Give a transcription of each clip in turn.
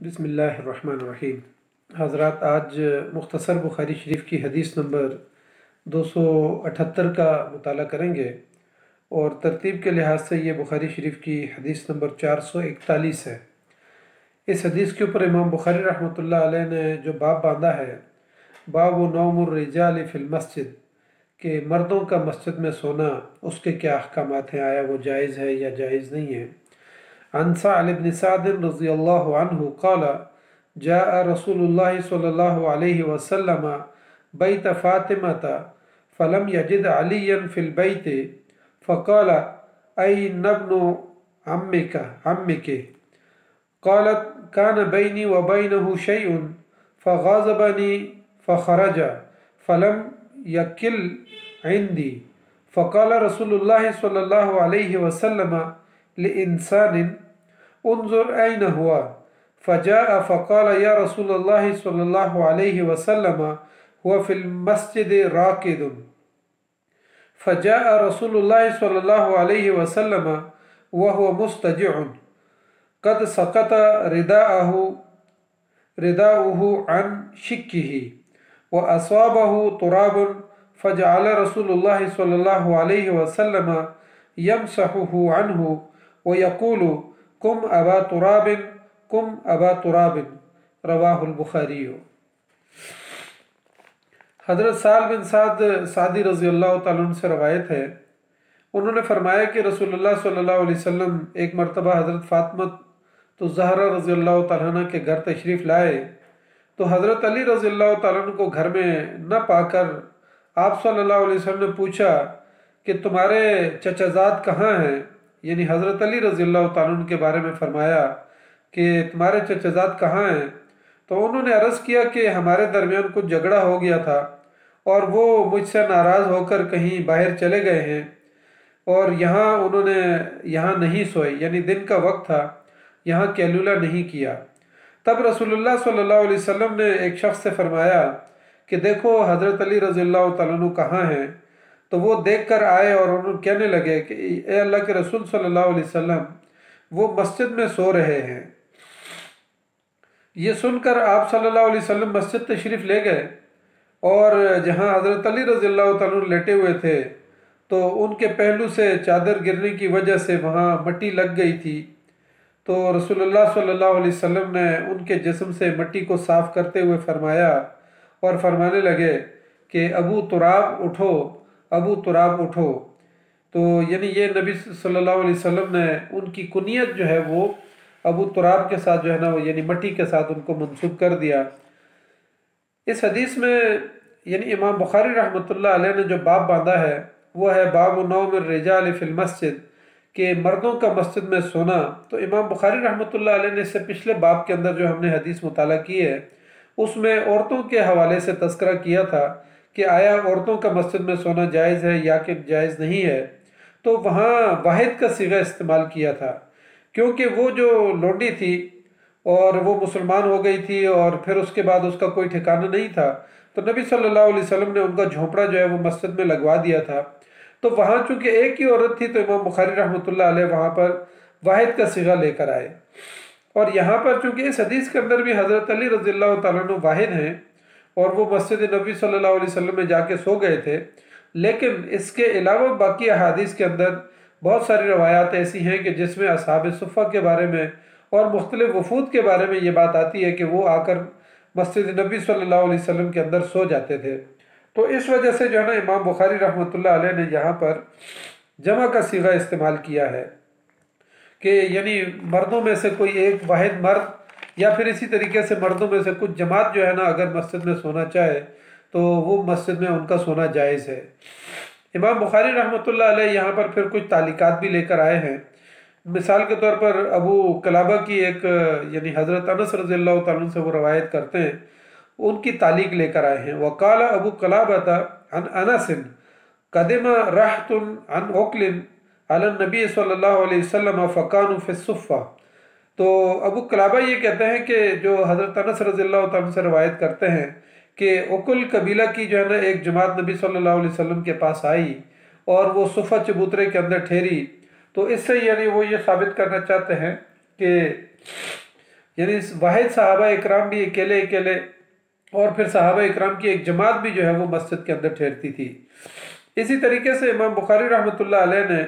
بسم اللہ الرحمن الرحیم۔ حضرات، آج مختصر بخاری شریف کی حدیث نمبر 278 کا مطالعہ کریں گے، اور ترتیب کے لحاظ سے یہ بخاری شریف کی حدیث نمبر 441 ہے۔ اس حدیث کے اوپر امام بخاری رحمۃ اللہ علیہ نے جو باب باندھا ہے، باب نوم الرجال فی المسجد، کہ مردوں کا مسجد میں سونا اس کے کیا احکامات ہیں، آیا وہ جائز ہے یا جائز نہیں ہے۔ عن سعد بن سعد رضی اللہ عنہ قال جاء رسول اللہ صلی اللہ علیہ وسلم بیت فاطمة فلم يجد عليا في البيت فقال أين ابن عمك قالت كان بيني وبينه شيء فغاضبني فخرج فلم يكل عندي فقال رسول الله صلى الله عليه وسلم لإنسان انظر أين هو فجاء فقال يا رسول الله صلى الله عليه وسلم هو في المسجد راكد فجاء رسول الله صلى الله عليه وسلم وهو مستجع قد سقط رداؤه عن شكه وأصابه تراب فجعل رسول الله صلى الله عليه وسلم يمسحه عنه ويقول قم أبا تراب قم أبا تراب رواہ البخاری۔ حضرت سہل بن سعد سعدی رضی اللہ تعالیٰ عنہ سے روایت ہے، انہوں نے فرمایا کہ رسول اللہ صلی اللہ علیہ وسلم ایک مرتبہ حضرت فاطمہ الزہرا رضی اللہ تعالیٰ عنہ کے گھر تشریف لائے، تو حضرت علی رضی اللہ تعالیٰ عنہ کو گھر میں نہ پا کر آپ صلی اللہ علیہ وسلم نے پوچھا کہ تمہارے چچا زاد کہاں ہیں، یعنی حضرت علی رضی اللہ تعالیٰ عنہ کے بارے میں فرمایا کہ تمہارے چچا زاد کہاں ہیں، تو انہوں نے عرض کیا کہ ہمارے درمیان کچھ جھگڑا ہو گیا تھا اور وہ مجھ سے ناراض ہو کر کہیں باہر چلے گئے ہیں، اور انہوں نے یہاں نہیں سوئے، یعنی دن کا وقت تھا، یہاں قیلولہ نہیں کیا۔ تب رسول اللہ صلی اللہ علیہ وسلم نے ایک شخص سے فرمایا کہ دیکھو حضرت علی رضی اللہ تعالیٰ عنہ کہاں ہیں، تو وہ دیکھ کر آئے اور انہوں کہنے لگے کہ اے اللہ کے رسول صلی اللہ علیہ وسلم، وہ مسجد میں سو رہے ہیں۔ یہ سن کر آپ صلی اللہ علیہ وسلم مسجد تشریف لے گئے، اور جہاں حضرت علی رضی اللہ تعالیٰ عنہ لیٹے ہوئے تھے تو ان کے پہلو سے چادر گرنے کی وجہ سے وہاں مٹی لگ گئی تھی، تو رسول اللہ صلی اللہ علیہ وسلم نے ان کے جسم سے مٹی کو صاف کرتے ہوئے فرمایا اور فرمانے لگے کہ ابو تراب اٹھو، ابو تراب اٹھو۔ تو یعنی یہ نبی صلی اللہ علیہ وسلم نے ان کی کنیت جو ہے وہ ابو تراب کے ساتھ جو ہے نا، یعنی مٹی کے ساتھ ان کو منسوب کر دیا۔ اس حدیث میں یعنی امام بخاری رحمۃ اللہ علیہ نے جو باب باندھا ہے وہ ہے باب نوم الرجال فی المسجد، کہ مردوں کا مسجد میں سونا۔ تو امام بخاری رحمۃ اللہ علیہ نے اس سے پچھلے باب کے اندر جو ہم نے حدیث مطالعہ کی ہے اس میں عورتوں کے حوالے سے تذکرہ کیا تھا کہ آیا عورتوں کا مسجد میں سونا جائز ہے یا کہ جائز نہیں ہے، تو وہاں واحد کا صیغہ استعمال کیا تھا، کیونکہ وہ جو لونڈی تھی اور وہ مسلمان ہو گئی تھی اور پھر اس کے بعد اس کا کوئی ٹھکانہ نہیں تھا، تو نبی صلی اللہ علیہ وسلم نے ان کا جھونپڑا جو ہے وہ مسجد میں لگوا دیا تھا۔ تو وہاں چونکہ ایک ہی عورت تھی تو امام بخاری رحمۃ اللہ علیہ وہاں پر واحد کا صیغہ لے کر آئے، اور یہاں پر چونکہ اس حدیث کے اندر بھی حضرت علی رضی اللہ تعالیٰ عنہ واحد ہیں اور وہ مسجد نبی صلی اللہ علیہ وسلم میں جا کے سو گئے تھے، لیکن اس کے علاوہ باقی احادیث کے اندر بہت ساری روایات ایسی ہیں کہ جس میں اصحاب صفہ کے بارے میں اور مختلف وفود کے بارے میں یہ بات آتی ہے کہ وہ آ کر مسجد نبی صلی اللہ علیہ وسلم کے اندر سو جاتے تھے۔ تو اس وجہ سے جو ہے نا امام بخاری رحمۃ اللہ علیہ نے یہاں پر جمع کا صیغہ استعمال کیا ہے کہ یعنی مردوں میں سے کوئی ایک واحد مرد یا پھر اسی طریقے سے مردوں میں سے کچھ جماعت جو ہے نا اگر مسجد میں سونا چاہے تو وہ مسجد میں ان کا سونا جائز ہے۔ امام بخاری رحمۃ اللہ علیہ یہاں پر پھر کچھ تعلیقات بھی لے کر آئے ہیں۔ مثال کے طور پر ابو قلابہ کی ایک یعنی حضرت انس رضی اللہ تعالیٰ عنہ سے وہ روایت کرتے ہیں، ان کی تعلیق لے کر آئے ہیں۔ وقال ابو قلابہ عن انس قدم رحت عن عقل علی النبی صلی اللہ علیہ وسلم فکانوا فی الصفہ۔ تو ابو قلابہ یہ کہتے ہیں کہ جو حضرت انس رضی اللہ تعالیٰ عنہ سے روایت کرتے ہیں کہ عقل قبیلہ کی جو ہے نا ایک جماعت نبی صلی اللہ علیہ وسلم کے پاس آئی اور وہ صفہ چبوترے کے اندر ٹھہری، تو اس سے یعنی وہ یہ ثابت کرنا چاہتے ہیں کہ یعنی واحد صحابہ اکرام بھی اکیلے اکیلے اور پھر صحابہ اکرام کی ایک جماعت بھی جو ہے وہ مسجد کے اندر ٹھہرتی تھی۔ اسی طریقے سے امام بخاری رحمۃ اللہ علیہ نے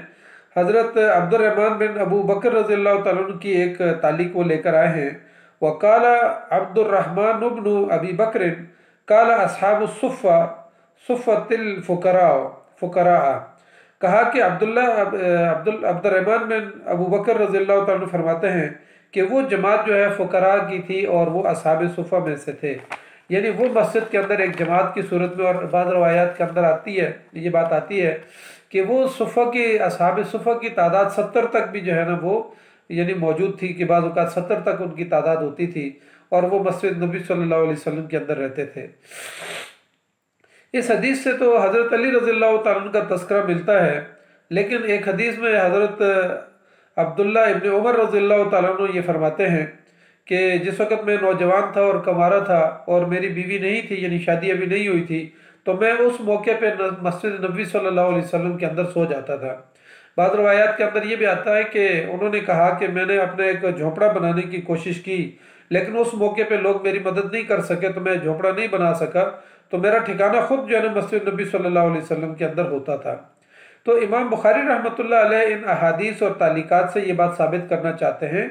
حضرت عبد الرحمن بن ابو بکر رضی اللہ تعالیٰ عنہ کی ایک تعلیق وہ لے کر آئے ہیں، وقال عبد الرحمن بن ابی بکر قال اصحاب الصفہ صفۃ الفقراء، کہا کہ عبد الرحمن بن ابو بکر رضی اللہ تعالیٰ عنہ فرماتے ہیں کہ وہ جماعت جو ہے فقراء کی تھی اور وہ اصحاب صفہ میں سے تھے، یعنی وہ مسجد کے اندر ایک جماعت کی صورت میں، اور بعض روایات کے اندر آتی ہے یہ بات آتی ہے کہ وہ صفہ کی اصحاب صفہ کی تعداد 70 تک بھی جو ہے نا وہ یعنی موجود تھی، کہ بعض اوقات 70 تک ان کی تعداد ہوتی تھی، اور وہ مسجد نبی صلی اللہ علیہ وسلم کے اندر رہتے تھے۔ اس حدیث سے تو حضرت علی رضی اللہ تعالیٰ عنہ کا تذکرہ ملتا ہے، لیکن ایک حدیث میں حضرت عبداللہ ابن عمر رضی اللہ تعالیٰ عنہ یہ فرماتے ہیں کہ جس وقت میں نوجوان تھا اور کمارہ تھا اور میری بیوی نہیں تھی، یعنی شادی ابھی نہیں ہوئی تھی، تو میں اس موقع پہ مسجد نبی صلی اللہ علیہ وسلم کے اندر سو جاتا تھا۔ بعض روایات کے اندر یہ بھی آتا ہے کہ انہوں نے کہا کہ میں نے اپنے ایک جھونپڑا بنانے کی کوشش کی، لیکن اس موقع پہ لوگ میری مدد نہیں کر سکے تو میں جھونپڑا نہیں بنا سکا، تو میرا ٹھکانہ خود جو ہے نا مسجد نبی صلی اللہ علیہ وسلم کے اندر ہوتا تھا۔ تو امام بخاری رحمۃ اللہ علیہ ان احادیث اور تعلیقات سے یہ بات ثابت کرنا چاہتے ہیں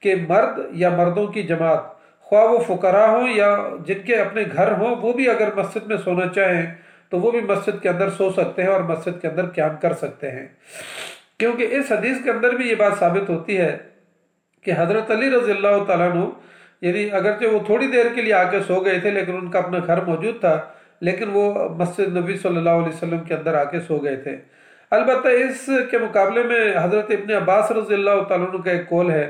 کہ مرد یا مردوں کی جماعت، خواہ وہ فقراء ہوں یا جن کے اپنے گھر ہوں، وہ بھی اگر مسجد میں سونا چاہیں تو وہ بھی مسجد کے اندر سو سکتے ہیں اور مسجد کے اندر قیام کر سکتے ہیں، کیونکہ اس حدیث کے اندر بھی یہ بات ثابت ہوتی ہے کہ حضرت علی رضی اللہ تعالیٰ عنہ یعنی اگرچہ وہ تھوڑی دیر کے لیے آ کے سو گئے تھے، لیکن ان کا اپنا گھر موجود تھا، لیکن وہ مسجد نبی صلی اللہ علیہ وسلم کے اندر آ کے سو گئے تھے۔ البتہ اس کے مقابلے میں حضرت ابن عباس رضی اللہ تعالیٰ عنہ کا ایک قول ہے،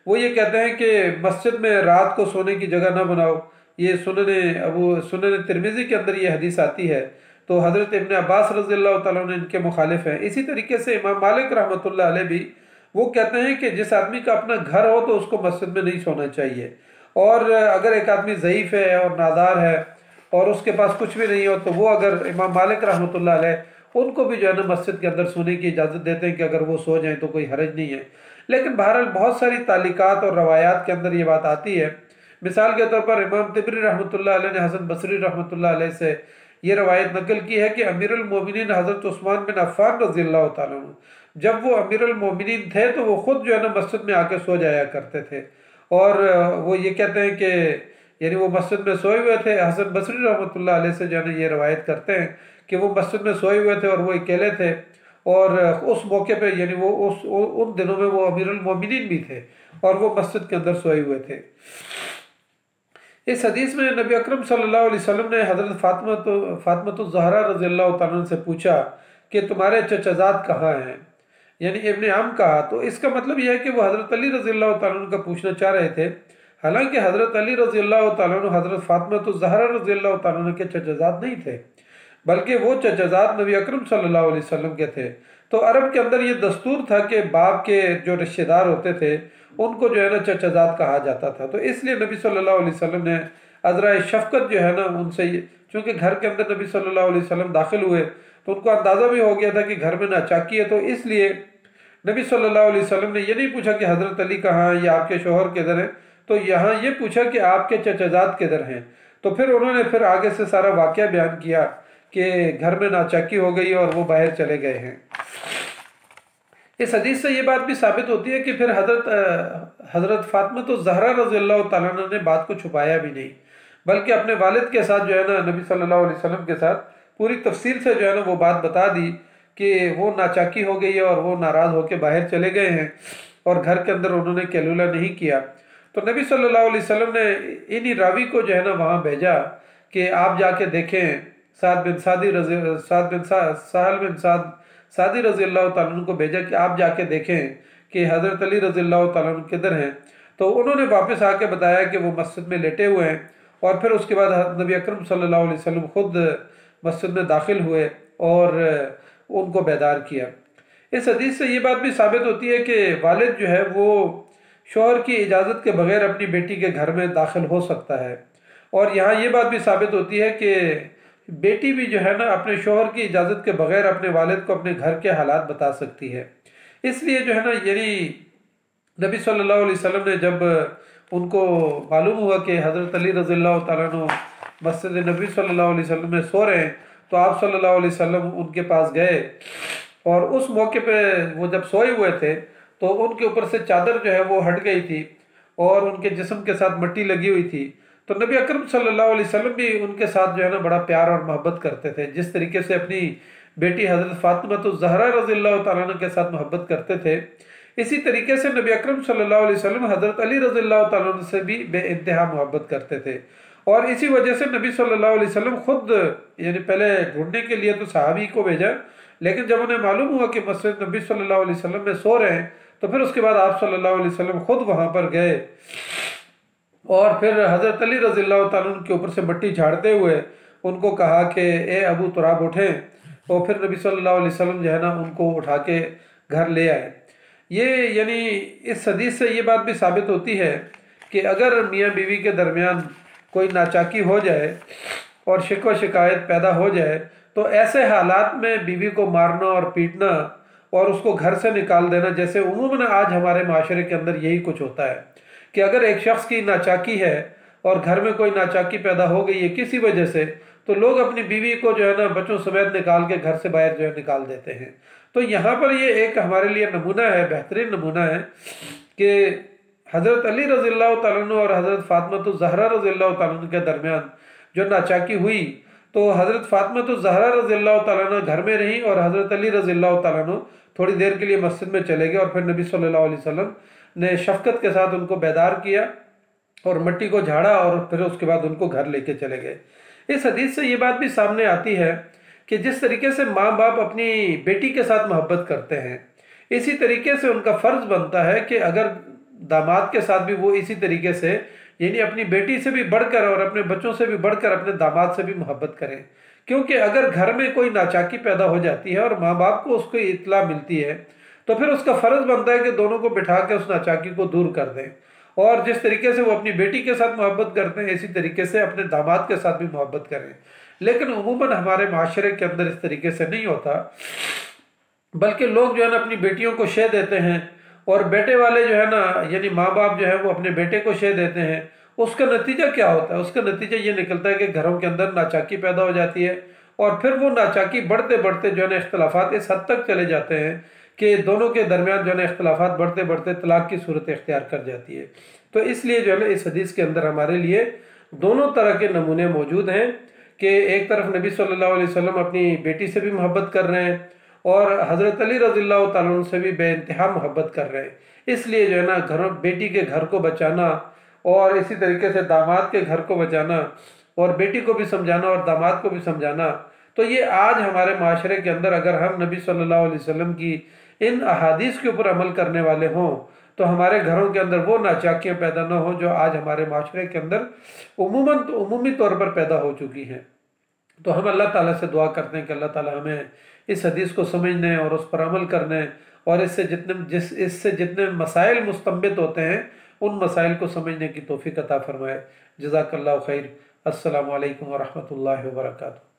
وہ یہ کہتے ہیں کہ مسجد میں رات کو سونے کی جگہ نہ بناؤ، یہ سنن ترمذی کے اندر یہ حدیث آتی ہے، تو حضرت ابن عباس رضی اللہ تعالیٰ عنہ ان کے مخالف ہیں۔ اسی طریقے سے امام مالک رحمۃ اللہ علیہ بھی وہ کہتے ہیں کہ جس آدمی کا اپنا گھر ہو تو اس کو مسجد میں نہیں سونا چاہیے، اور اگر ایک آدمی ضعیف ہے اور نادار ہے اور اس کے پاس کچھ بھی نہیں ہو تو وہ اگر امام مالک رحمۃ اللہ علیہ ان کو بھی جو ہے نا مسجد کے اندر سونے کی اجازت دیتے ہیں کہ اگر وہ سو جائیں تو کوئی حرج نہیں ہے۔ لیکن بہرحال بہت ساری تعلیقات اور روایات کے اندر یہ بات آتی ہے۔ مثال کے طور پر امام طبری رحمۃ اللہ علیہ نے حسن بصری رحمۃ اللہ علیہ سے یہ روایت نقل کی ہے کہ امیر المومنین حضرت عثمان بن عفان رضی اللہ تعالیٰ عنہ جب وہ امیر المومنین تھے تو وہ خود جو ہے نا مسجد میں آ کے سو جایا کرتے تھے، اور وہ یہ کہتے ہیں کہ یعنی وہ مسجد میں سوئے ہوئے تھے۔ حسن بصری رحمۃ اللہ علیہ سے جو ہے نا یہ روایت کرتے ہیں کہ وہ مسجد میں سوئے ہوئے تھے اور وہ اکیلے تھے، اور اس موقع پہ یعنی وہ ان دنوں میں وہ امیر المومنین بھی تھے اور وہ مسجد کے اندر سوئے ہوئے تھے۔ اس حدیث میں نبی اکرم صلی اللہ علیہ وسلم نے حضرت فاطمہ الزہرا رضی اللہ تعالیٰ عنہ سے پوچھا کہ تمہارے چچا زاد کہاں ہیں، یعنی ابن عم کہا، تو اس کا مطلب یہ ہے کہ وہ حضرت علی رضی اللہ تعالیٰ عنہ کا پوچھنا چاہ رہے تھے، حالانکہ حضرت علی رضی اللہ تعالیٰ عنہ حضرت فاطمہ الزہرا رضی اللہ تعالیٰ عنہ کے چچا زاد نہیں تھے، بلکہ وہ چچا زاد نبی اکرم صلی اللہ علیہ وسلم کے تھے۔ تو عرب کے اندر یہ دستور تھا کہ باپ کے جو رشتہ دار ہوتے تھے ان کو جو ہے نا چچا زاد کہا جاتا تھا، تو اس لیے نبی صلی اللہ علیہ وسلم نے عذرائے شفقت جو ہے نا ان سے، چونکہ گھر کے اندر نبی صلی اللہ علیہ وسلم داخل ہوئے تو ان کو اندازہ بھی ہو گیا تھا کہ گھر میں ناچاکی ہے، تو اس لیے نبی صلی اللہ علیہ وسلم نے یہ نہیں پوچھا کہ حضرت علی کہاں ہیں یا آپ کے شوہر کدھر ہیں، تو یہاں یہ پوچھا کہ آپ کے چچا زاد کدھر ہیں۔ تو پھر انہوں نے پھر آگے سے سارا واقعہ بیان کیا کہ گھر میں ناچاکی ہو گئی اور وہ باہر چلے گئے ہیں۔ اس حدیث سے یہ بات بھی ثابت ہوتی ہے کہ پھر حضرت فاطمہ الزہرا رضی اللہ تعالیٰ عنہ نے بات کو چھپایا بھی نہیں، بلکہ اپنے والد کے ساتھ جو ہے نا نبی صلی اللہ علیہ وسلم کے ساتھ پوری تفصیل سے جو ہے نا وہ بات بتا دی کہ وہ ناچاکی ہو گئی ہے اور وہ ناراض ہو کے باہر چلے گئے ہیں اور گھر کے اندر انہوں نے کیلولہ نہیں کیا۔ تو نبی صلی اللہ علیہ وسلم نے انہی راوی کو جو ہے نا وہاں بھیجا کہ آپ جا کے دیکھیں، سہل بن سعدی رضی اللہ تعالیٰ عنہ کو بھیجا کہ آپ جا کے دیکھیں کہ حضرت علی رضی اللہ تعالیٰ عنہ کدھر ہیں، تو انہوں نے واپس آ کے بتایا کہ وہ مسجد میں لیٹے ہوئے ہیں، اور پھر اس کے بعد نبی اکرم صلی اللہ علیہ وسلم خود مسجد میں داخل ہوئے اور ان کو بیدار کیا۔ اس حدیث سے یہ بات بھی ثابت ہوتی ہے کہ والد جو ہے وہ شوہر کی اجازت کے بغیر اپنی بیٹی کے گھر میں داخل ہو سکتا ہے، اور یہاں یہ بات بھی ثابت ہوتی ہے کہ بیٹی بھی جو ہے نا اپنے شوہر کی اجازت کے بغیر اپنے والد کو اپنے گھر کے حالات بتا سکتی ہے۔ اس لیے جو ہے نا یعنی نبی صلی اللہ علیہ وسلم نے جب ان کو معلوم ہوا کہ حضرت علی رضی اللہ تعالیٰ عنہ مسجد نبی صلی اللہ علیہ وسلم میں سو رہے ہیں، تو آپ صلی اللہ علیہ وسلم ان کے پاس گئے، اور اس موقع پہ وہ جب سوئے ہوئے تھے تو ان کے اوپر سے چادر جو ہے وہ ہٹ گئی تھی اور ان کے جسم کے ساتھ مٹی لگی ہوئی تھی۔ تو نبی اکرم صلی اللہ علیہ وسلم بھی ان کے ساتھ جو ہے نا بڑا پیار اور محبت کرتے تھے، جس طریقے سے اپنی بیٹی حضرت فاطمہ الزہرا رضی اللہ تعالیٰ عنہ کے ساتھ محبت کرتے تھے، اسی طریقے سے نبی اکرم صلی اللہ علیہ وسلم حضرت علی رضی اللہ تعالیٰ عنہ سے بھی بے انتہا محبت کرتے تھے۔ اور اسی وجہ سے نبی صلی اللہ علیہ وسلم خود، یعنی پہلے ڈھونڈنے کے لیے تو صحابی کو بھیجا، لیکن جب انہیں معلوم ہوا کہ مسجد نبی صلی اللہ علیہ وسلم میں سو رہے ہیں تو پھر اس کے بعد آپ صلی اللہ علیہ وسلم خود وہاں پر گئے، اور پھر حضرت علی رضی اللہ تعالیٰ عنہ کے اوپر سے مٹی جھاڑتے ہوئے ان کو کہا کہ اے ابو تراب اٹھیں، اور پھر نبی صلی اللہ علیہ وسلم جو ہے نا ان کو اٹھا کے گھر لے آئے۔ یہ یعنی اس حدیث سے یہ بات بھی ثابت ہوتی ہے کہ اگر میاں بیوی کے درمیان کوئی ناچاکی ہو جائے اور شکوہ شکایت پیدا ہو جائے تو ایسے حالات میں بیوی کو مارنا اور پیٹنا اور اس کو گھر سے نکال دینا، جیسے عموماً آج ہمارے معاشرے کے اندر یہی کچھ ہوتا ہے کہ اگر ایک شخص کی ناچاکی ہے اور گھر میں کوئی ناچاکی پیدا ہو گئی ہے کسی وجہ سے، تو لوگ اپنی بیوی کو جو ہے نا بچوں سمیت نکال کے گھر سے باہر جو ہے نکال دیتے ہیں۔ تو یہاں پر یہ ایک ہمارے لیے نمونہ ہے، بہترین نمونہ ہے کہ حضرت علی رضی اللہ تعالیٰ عنہ اور حضرت فاطمہ الزہرا رضی اللہ تعالیٰ عنہ کے درمیان جو ناچاکی ہوئی تو حضرت فاطمہ الزہرا رضی اللہ تعالیٰ عنہ گھر میں رہیں اور حضرت علی رضی اللہ تعالیٰ عنہ تھوڑی دیر کے لیے مسجد میں چلے گئے، اور پھر نبی صلی اللہ علیہ وسلم نے شفقت کے ساتھ ان کو بیدار کیا اور مٹی کو جھاڑا، اور پھر اس کے بعد ان کو گھر لے کے چلے گئے۔ اس حدیث سے یہ بات بھی سامنے آتی ہے کہ جس طریقے سے ماں باپ اپنی بیٹی کے ساتھ محبت کرتے ہیں، اسی طریقے سے ان کا فرض بنتا ہے کہ اگر داماد کے ساتھ بھی وہ اسی طریقے سے، یعنی اپنی بیٹی سے بھی بڑھ کر اور اپنے بچوں سے بھی بڑھ کر اپنے داماد سے بھی محبت کریں، کیونکہ اگر گھر میں کوئی ناچاکی پیدا ہو جاتی ہے اور ماں باپ کو اس کو اطلاع ملتی ہے تو پھر اس کا فرض بنتا ہے کہ دونوں کو بٹھا کے اس ناچاکی کو دور کر دیں، اور جس طریقے سے وہ اپنی بیٹی کے ساتھ محبت کرتے ہیں اسی طریقے سے اپنے داماد کے ساتھ بھی محبت کریں۔ لیکن عموماً ہمارے معاشرے کے اندر اس طریقے سے نہیں ہوتا، بلکہ لوگ جو ہے نا اپنی بیٹیوں کو شے دیتے ہیں، اور بیٹے والے جو ہے نا یعنی ماں باپ جو ہے وہ اپنے بیٹے کو شے دیتے ہیں۔ اس کا نتیجہ کیا ہوتا ہے؟ اس کا نتیجہ یہ نکلتا ہے کہ گھروں کے اندر ناچاکی پیدا ہو جاتی ہے، اور پھر وہ ناچاکی بڑھتے بڑھتے جو ہے نا اختلافات اس حد تک چلے جاتے ہیں کہ دونوں کے درمیان جو ہے نا اختلافات بڑھتے بڑھتے طلاق کی صورت اختیار کر جاتی ہے۔ تو اس لیے جو ہے نا اس حدیث کے اندر ہمارے لیے دونوں طرح کے نمونے موجود ہیں کہ ایک طرف نبی صلی اللہ علیہ وسلم اپنی بیٹی سے بھی محبت کر رہے ہیں اور حضرت علی رضی اللہ تعالیٰ عنہ سے بھی بے انتہا محبت کر رہے ہیں۔ اس لیے جو ہے نا بیٹی کے گھر کو بچانا اور اسی طریقے سے داماد کے گھر کو بچانا اور بیٹی کو بھی سمجھانا اور داماد کو بھی سمجھانا، تو یہ آج ہمارے معاشرے کے اندر اگر ہم نبی صلی اللہ علیہ وسلم کی ان احادیث کے اوپر عمل کرنے والے ہوں تو ہمارے گھروں کے اندر وہ ناچاکیاں پیدا نہ ہوں جو آج ہمارے معاشرے کے اندر عمومی طور پر پیدا ہو چکی ہیں۔ تو ہم اللہ تعالیٰ سے دعا کرتے ہیں کہ اللہ تعالیٰ ہمیں اس حدیث کو سمجھنے اور اس پر عمل کرنے اور اس سے جتنے مسائل مستنبط ہوتے ہیں ان مسائل کو سمجھنے کی توفیق عطا فرمائے۔ جزاک اللہ خیر۔ السلام علیکم ورحمۃ اللہ وبرکاتہ۔